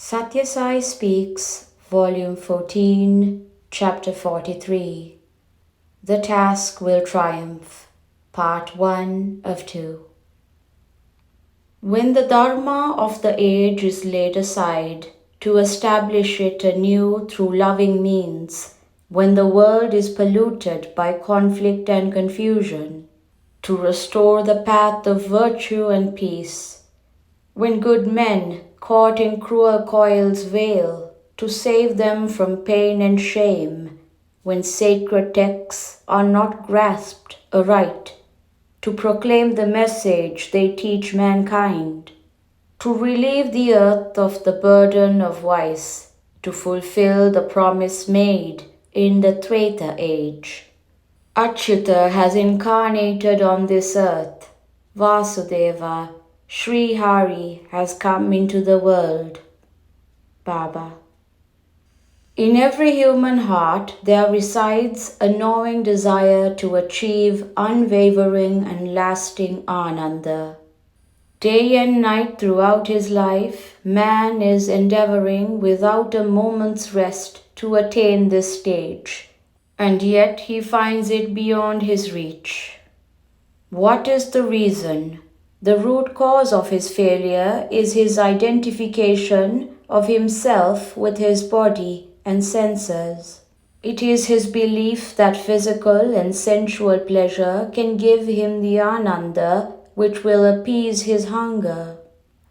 Sathya Sai Speaks, Volume 14, Chapter 43. The Task Will Triumph, Part 1 of 2. When the Dharma of the age is laid aside, to establish it anew through loving means, when the world is polluted by conflict and confusion, to restore the path of virtue and peace, when good men, caught in cruel coils, wail, to save them from pain and shame, when sacred texts are not grasped aright, to proclaim the message they teach mankind, to relieve the earth of the burden of vice, to fulfill the promise made in the Treta age. Achyuta has incarnated on this earth. Vasudeva, Sri Hari has come into the world. Baba. In every human heart there resides a gnawing desire to achieve unwavering and lasting Ananda. Day and night throughout his life, man is endeavoring without a moment's rest to attain this stage, and yet he finds it beyond his reach. What is the reason? The root cause of his failure is his identification of himself with his body and senses. It is his belief that physical and sensual pleasure can give him the Ananda which will appease his hunger.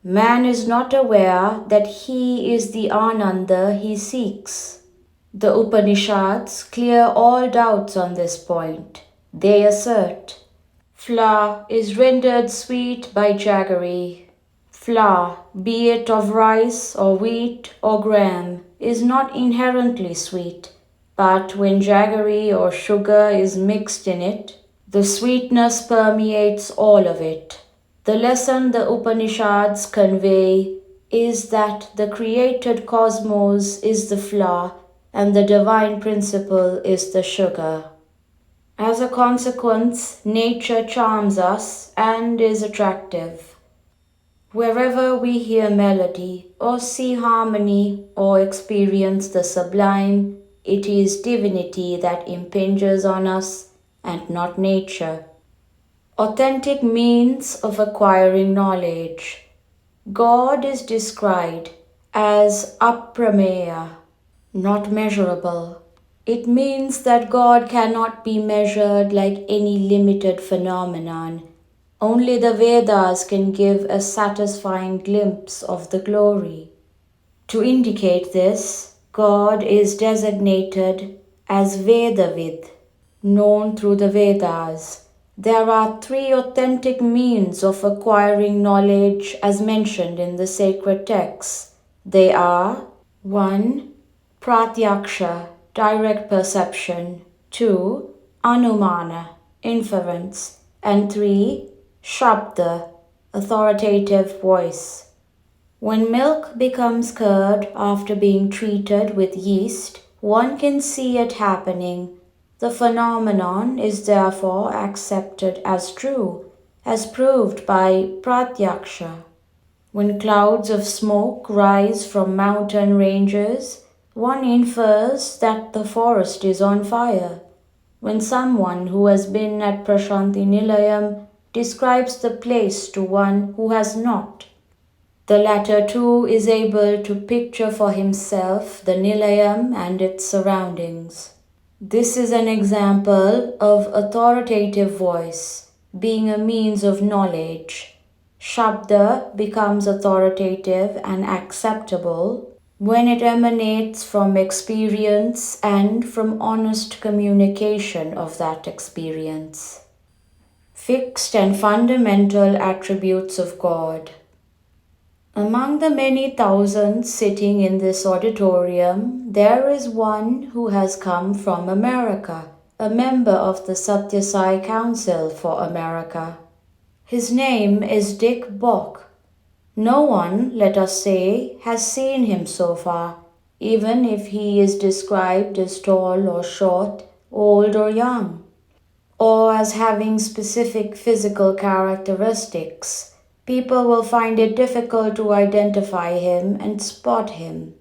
Man is not aware that he is the Ananda he seeks. The Upanishads clear all doubts on this point. They assert, flour is rendered sweet by jaggery. Flour, be it of rice or wheat or gram, is not inherently sweet, but when jaggery or sugar is mixed in it, the sweetness permeates all of it. The lesson the Upanishads convey is that the created cosmos is the flour and the divine principle is the sugar. As a consequence, nature charms us and is attractive. Wherever we hear melody or see harmony or experience the sublime, it is divinity that impinges on us and not nature. Authentic means of acquiring knowledge. God is described as aprameya, not measurable. It means that God cannot be measured like any limited phenomenon. Only the Vedas can give a satisfying glimpse of the glory. To indicate this, God is designated as Vedavid, known through the Vedas. There are three authentic means of acquiring knowledge as mentioned in the sacred texts. They are 1. Pratyaksha, direct perception, 2. Anumana, inference, and 3. Shabda, authoritative voice. When milk becomes curd after being treated with yeast, one can see it happening. The phenomenon is therefore accepted as true, as proved by pratyaksha. When clouds of smoke rise from mountain ranges, one infers that the forest is on fire. When someone who has been at Prashanti Nilayam describes the place to one who has not, the latter too is able to picture for himself the Nilayam and its surroundings. This is an example of authoritative voice being a means of knowledge. Shabda becomes authoritative and acceptable when it emanates from experience and from honest communication of that experience. Fixed and fundamental attributes of God. Among the many thousands sitting in this auditorium, there is one who has come from America, a member of the Sathya Sai Council for America. His name is Dick Bock. No one, let us say, has seen him so far, even if he is described as tall or short, old or young, or as having specific physical characteristics. People will find it difficult to identify him and spot him.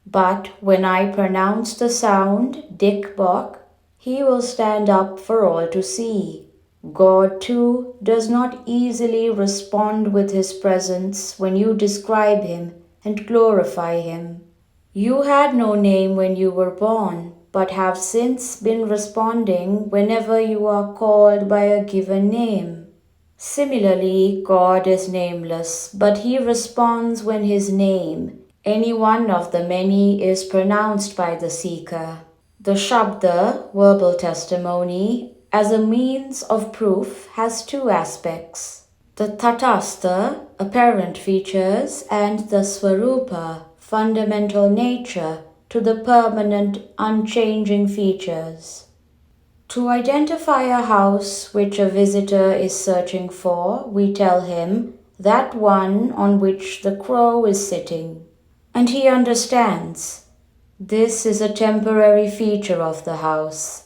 But when I pronounce the sound, Dick Bok, he will stand up for all to see. God, too, does not easily respond with his presence when you describe him and glorify him. You had no name when you were born, but have since been responding whenever you are called by a given name. Similarly, God is nameless, but he responds when his name, any one of the many, is pronounced by the seeker. The Shabda, verbal testimony, as a means of proof has two aspects. The Tatastha, apparent features, and the Swarupa, fundamental nature, to the permanent, unchanging features. To identify a house which a visitor is searching for, we tell him that one on which the crow is sitting. And he understands. This is a temporary feature of the house.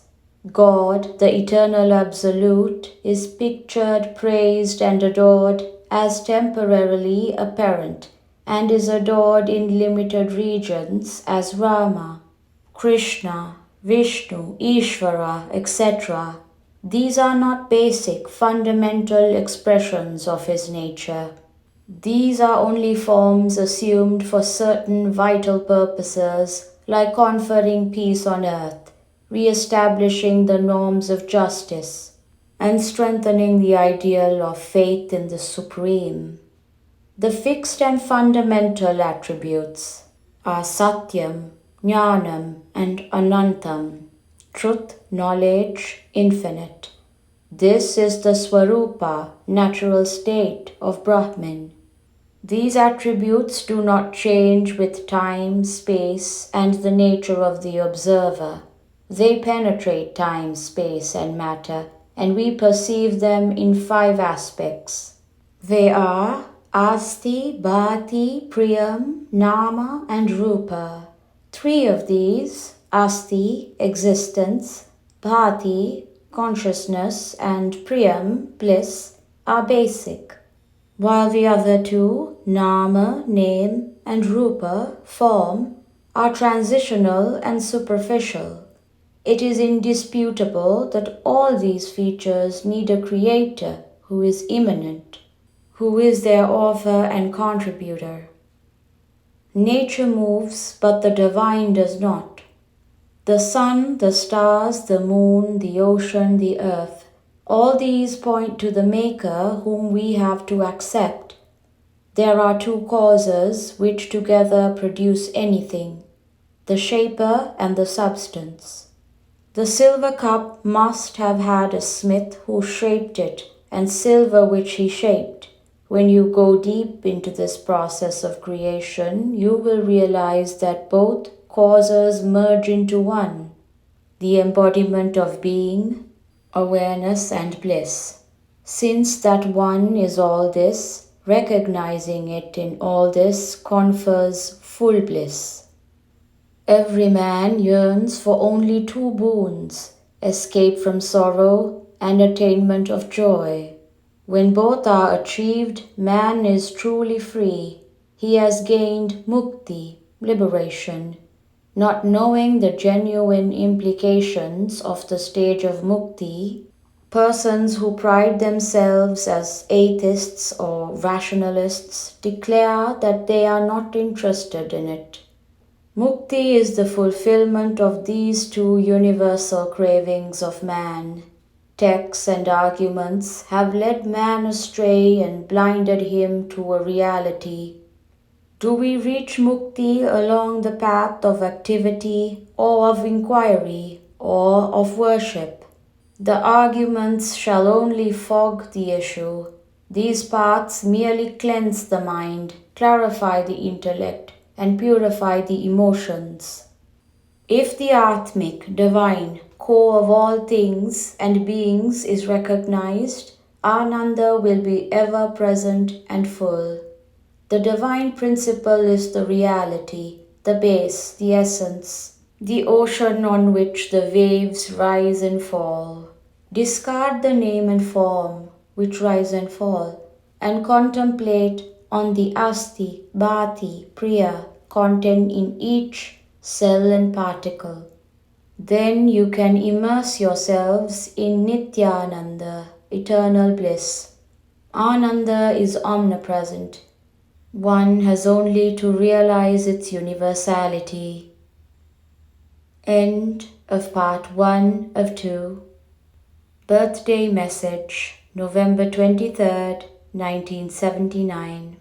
God, the eternal absolute, is pictured, praised, and adored as temporarily apparent, and is adored in limited regions as Rama, Krishna, Vishnu, Ishvara, etc. These are not basic, fundamental expressions of his nature. These are only forms assumed for certain vital purposes, like conferring peace on earth, re-establishing the norms of justice, and strengthening the ideal of faith in the Supreme. The fixed and fundamental attributes are Satyam, Jnanam, and Anantam, truth, knowledge, infinite. This is the Swarupa, natural state of Brahman. These attributes do not change with time, space, and the nature of the observer. They penetrate time, space, and matter, and we perceive them in 5 aspects. They are Asti, Bhati, Priyam, Nama, and Rupa. 3 of these, Asti, existence, Bhati, consciousness, and Priyam, bliss, are basic, while the other 2, Nama, name, and Rupa, form, are transitional and superficial. It is indisputable that all these features need a creator who is immanent, who is their author and contributor. Nature moves, but the divine does not. The sun, the stars, the moon, the ocean, the earth, all these point to the Maker whom we have to accept. There are 2 causes which together produce anything, the shaper and the substance. The silver cup must have had a smith who shaped it, and silver which he shaped. When you go deep into this process of creation, you will realize that both causes merge into one, the embodiment of being, awareness, and bliss. Since that one is all this, recognizing it in all this confers full bliss. Every man yearns for only 2 boons, escape from sorrow and attainment of joy. When both are achieved, man is truly free. He has gained mukti, liberation. Not knowing the genuine implications of the stage of mukti, persons who pride themselves as atheists or rationalists declare that they are not interested in it. Mukti is the fulfillment of these 2 universal cravings of man. Texts and arguments have led man astray and blinded him to a reality. Do we reach mukti along the path of activity or of inquiry or of worship? The arguments shall only fog the issue. These paths merely cleanse the mind, clarify the intellect, and purify the emotions. If the Atmic, divine, core of all things and beings is recognized, Ananda will be ever present and full. The divine principle is the reality, the base, the essence, the ocean on which the waves rise and fall. Discard the name and form which rise and fall. and contemplate on the Asti, Bhati, Priya content in each cell and particle. Then you can immerse yourselves in Nityananda, eternal bliss. Ananda is omnipresent. One has only to realize its universality. End of part 1 of 2. Birthday message, November 23rd, 1979.